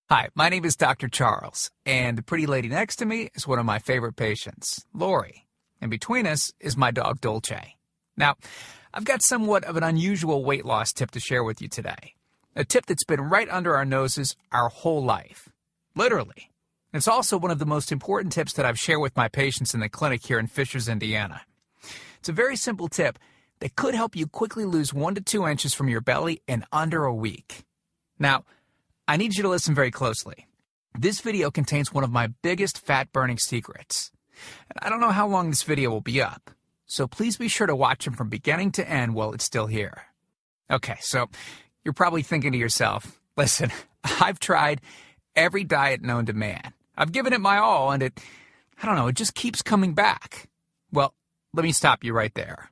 Hi, my name is Dr. Charles, and the pretty lady next to me is one of my favorite patients, Lori. And between us is my dog, Dolce. Now, I've got somewhat of an unusual weight loss tip to share with you today. A tip that's been right under our noses our whole life. Literally. It's also one of the most important tips that I've shared with my patients in the clinic here in Fishers, Indiana. It's a very simple tip that could help you quickly lose 1 to 2 inches from your belly in under a week. Now, I need you to listen very closely. This video contains one of my biggest fat-burning secrets. And I don't know how long this video will be up, so please be sure to watch it from beginning to end while it's still here. Okay, so you're probably thinking to yourself, listen, I've tried every diet known to man. I've given it my all, and it just keeps coming back. Well, let me stop you right there.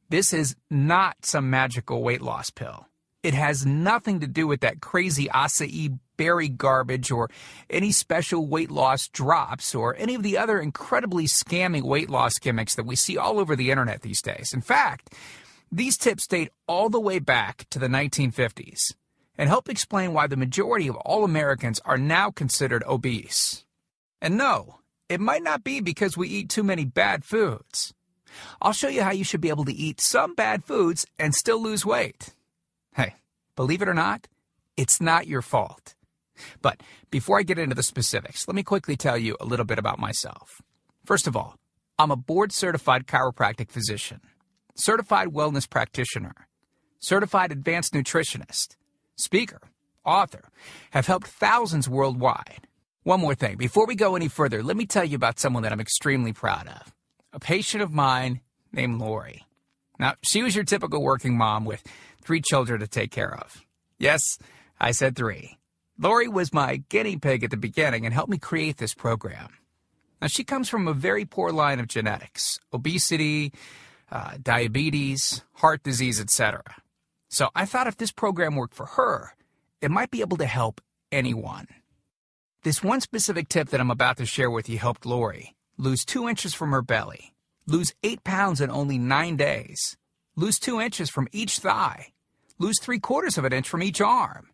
This is not some magical weight loss pill. It has nothing to do with that crazy acai berry garbage or any special weight loss drops or any of the other incredibly scammy weight loss gimmicks that we see all over the internet these days. In fact, these tips date all the way back to the 1950s and help explain why the majority of all Americans are now considered obese. And no, it might not be because we eat too many bad foods. I'll show you how you should be able to eat some bad foods and still lose weight. Hey, believe it or not, it's not your fault. But before I get into the specifics, let me quickly tell you a little bit about myself. First of all, I'm a board-certified chiropractic physician, certified wellness practitioner, certified advanced nutritionist, speaker, author, have helped thousands worldwide. One more thing, before we go any further, let me tell you about someone that I'm extremely proud of, a patient of mine named Lori. Now, she was your typical working mom with 3 children to take care of. Yes, I said 3. Lori was my guinea pig at the beginning and helped me create this program. Now, she comes from a very poor line of genetics, obesity, diabetes, heart disease, etc. So I thought if this program worked for her, it might be able to help anyone. This one specific tip that I'm about to share with you helped Lori lose 2 inches from her belly, lose 8 pounds in only 9 days, lose 2 inches from each thigh, lose 3/4 of an inch from each arm,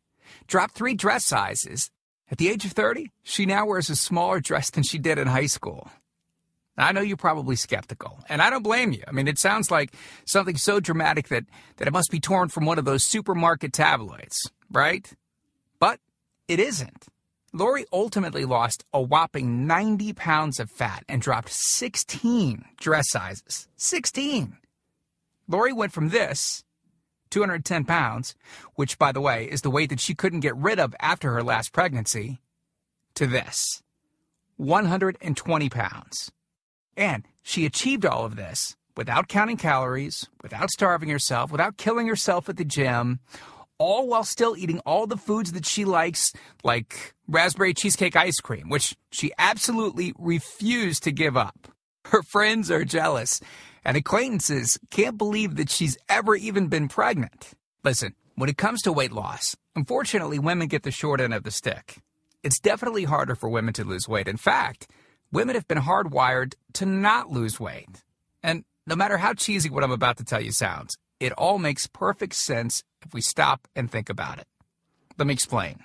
drop 3 dress sizes. At the age of 30, she now wears a smaller dress than she did in high school. Now, I know you're probably skeptical, and I don't blame you. I mean, it sounds like something so dramatic that it must be torn from one of those supermarket tabloids, right? But it isn't. Lori ultimately lost a whopping 90 pounds of fat and dropped 16 dress sizes. 16! Lori went from this, 210 pounds, which, by the way, is the weight that she couldn't get rid of after her last pregnancy, to this, 120 pounds. And she achieved all of this without counting calories, without starving herself, without killing herself at the gym, all while still eating all the foods that she likes, like raspberry cheesecake ice cream, which she absolutely refused to give up. Her friends are jealous, and acquaintances can't believe that she's ever even been pregnant. Listen, when it comes to weight loss, unfortunately, women get the short end of the stick. It's definitely harder for women to lose weight. In fact, women have been hardwired to not lose weight. And no matter how cheesy what I'm about to tell you sounds, it all makes perfect sense if we stop and think about it. Let me explain.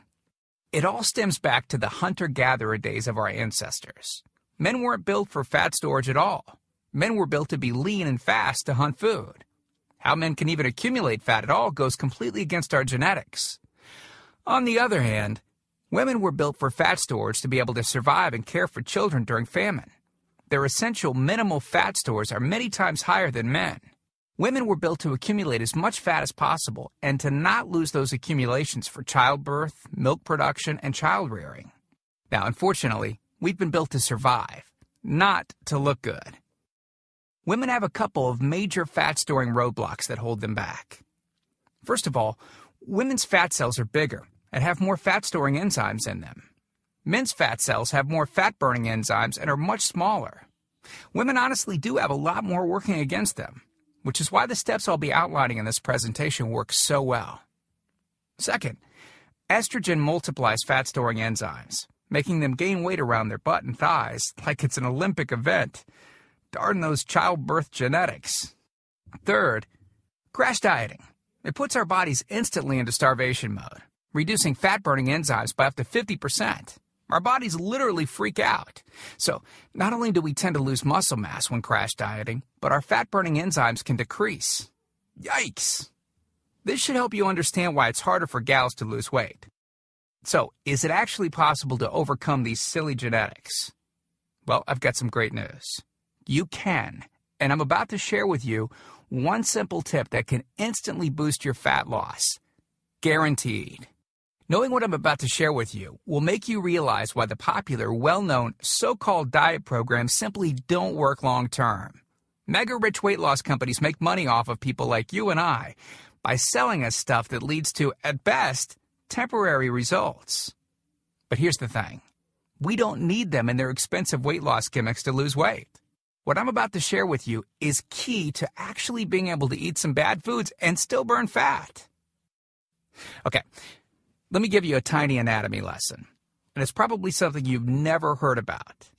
It all stems back to the hunter-gatherer days of our ancestors. Men weren't built for fat storage at all. Men were built to be lean and fast to hunt food. How men can even accumulate fat at all goes completely against our genetics. On the other hand, women were built for fat storage to be able to survive and care for children during famine. Their essential minimal fat stores are many times higher than men. Women were built to accumulate as much fat as possible and to not lose those accumulations for childbirth, milk production, and child rearing. Now, unfortunately, we've been built to survive, not to look good. Women have a couple of major fat-storing roadblocks that hold them back. First of all, women's fat cells are bigger and have more fat-storing enzymes in them. Men's fat cells have more fat-burning enzymes and are much smaller. Women honestly do have a lot more working against them, which is why the steps I'll be outlining in this presentation work so well. Second, estrogen multiplies fat-storing enzymes, making them gain weight around their butt and thighs like it's an Olympic event. Darn those childbirth genetics. Third, crash dieting. It puts our bodies instantly into starvation mode. reducing fat-burning enzymes by up to 50%. Our bodies literally freak out. So, not only do we tend to lose muscle mass when crash dieting, but our fat-burning enzymes can decrease. Yikes! This should help you understand why it's harder for gals to lose weight. So, is it actually possible to overcome these silly genetics? Well, I've got some great news. You can, and I'm about to share with you one simple tip that can instantly boost your fat loss. Guaranteed. Knowing what I'm about to share with you will make you realize why the popular, well-known, so-called diet programs simply don't work long-term. Mega-rich weight loss companies make money off of people like you and I by selling us stuff that leads to, at best, temporary results. But here's the thing. We don't need them in their expensive weight loss gimmicks to lose weight. What I'm about to share with you is key to actually being able to eat some bad foods and still burn fat. Okay, let me give you a tiny anatomy lesson. And it's probably something you've never heard about.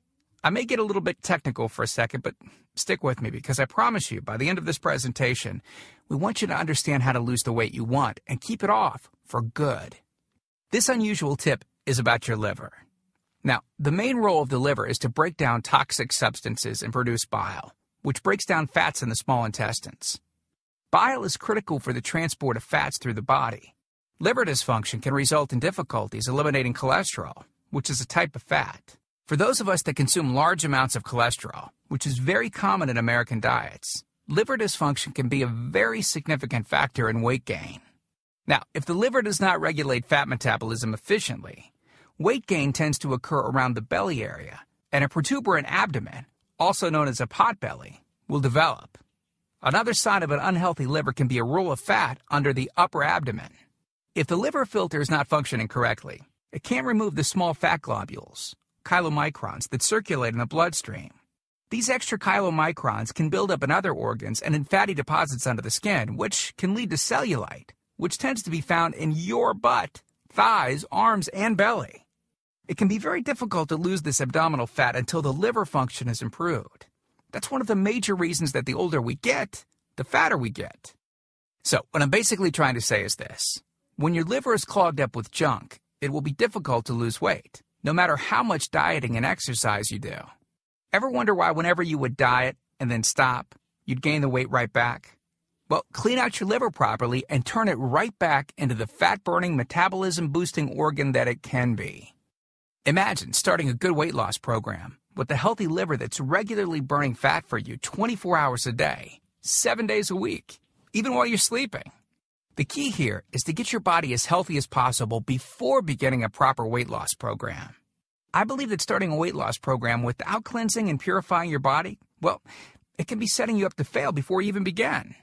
I may get a little bit technical for a second, but stick with me because I promise you, by the end of this presentation, we want you to understand how to lose the weight you want and keep it off for good. This unusual tip is about your liver. Now, the main role of the liver is to break down toxic substances and produce bile, which breaks down fats in the small intestines. Bile is critical for the transport of fats through the body. Liver dysfunction can result in difficulties eliminating cholesterol, which is a type of fat. For those of us that consume large amounts of cholesterol, which is very common in American diets, liver dysfunction can be a very significant factor in weight gain. Now, if the liver does not regulate fat metabolism efficiently, weight gain tends to occur around the belly area, and a protuberant abdomen, also known as a potbelly, will develop. Another sign of an unhealthy liver can be a roll of fat under the upper abdomen. If the liver filter is not functioning correctly, it can't remove the small fat globules, chylomicrons, that circulate in the bloodstream. These extra chylomicrons can build up in other organs and in fatty deposits under the skin, which can lead to cellulite, which tends to be found in your butt, thighs, arms, and belly. It can be very difficult to lose this abdominal fat until the liver function is improved. That's one of the major reasons that the older we get, the fatter we get. So, what I'm basically trying to say is this. When your liver is clogged up with junk, it will be difficult to lose weight, no matter how much dieting and exercise you do. Ever wonder why whenever you would diet and then stop, you'd gain the weight right back? Well, clean out your liver properly and turn it right back into the fat-burning, metabolism-boosting organ that it can be. Imagine starting a good weight loss program with a healthy liver that's regularly burning fat for you 24 hours a day, 7 days a week, even while you're sleeping. The key here is to get your body as healthy as possible before beginning a proper weight loss program. I believe that starting a weight loss program without cleansing and purifying your body, well, it can be setting you up to fail before you even begin.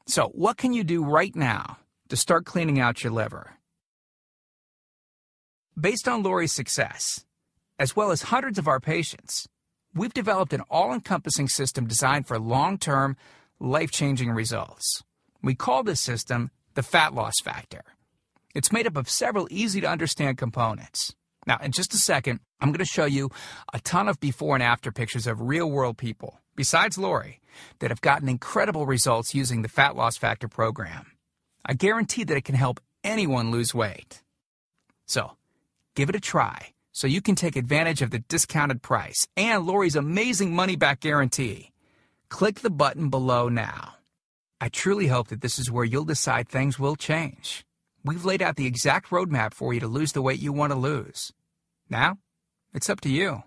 So, what can you do right now to start cleaning out your liver? Based on Lori's success, as well as hundreds of our patients, we've developed an all-encompassing system designed for long-term, life-changing results. We call this system the Fat Loss Factor. It's made up of several easy-to-understand components. Now, in just a second, I'm going to show you a ton of before and after pictures of real-world people, besides Lori, that have gotten incredible results using the Fat Loss Factor program. I guarantee that it can help anyone lose weight. So, give it a try so you can take advantage of the discounted price and Lori's amazing money-back guarantee. Click the button below now. I truly hope that this is where you'll decide things will change. We've laid out the exact roadmap for you to lose the weight you want to lose. Now, it's up to you.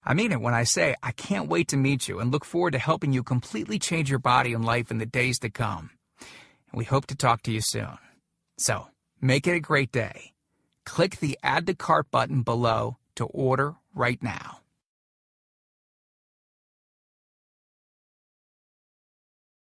I mean it when I say I can't wait to meet you and look forward to helping you completely change your body and life in the days to come. And we hope to talk to you soon. So, make it a great day. Click the Add to Cart button below to order right now.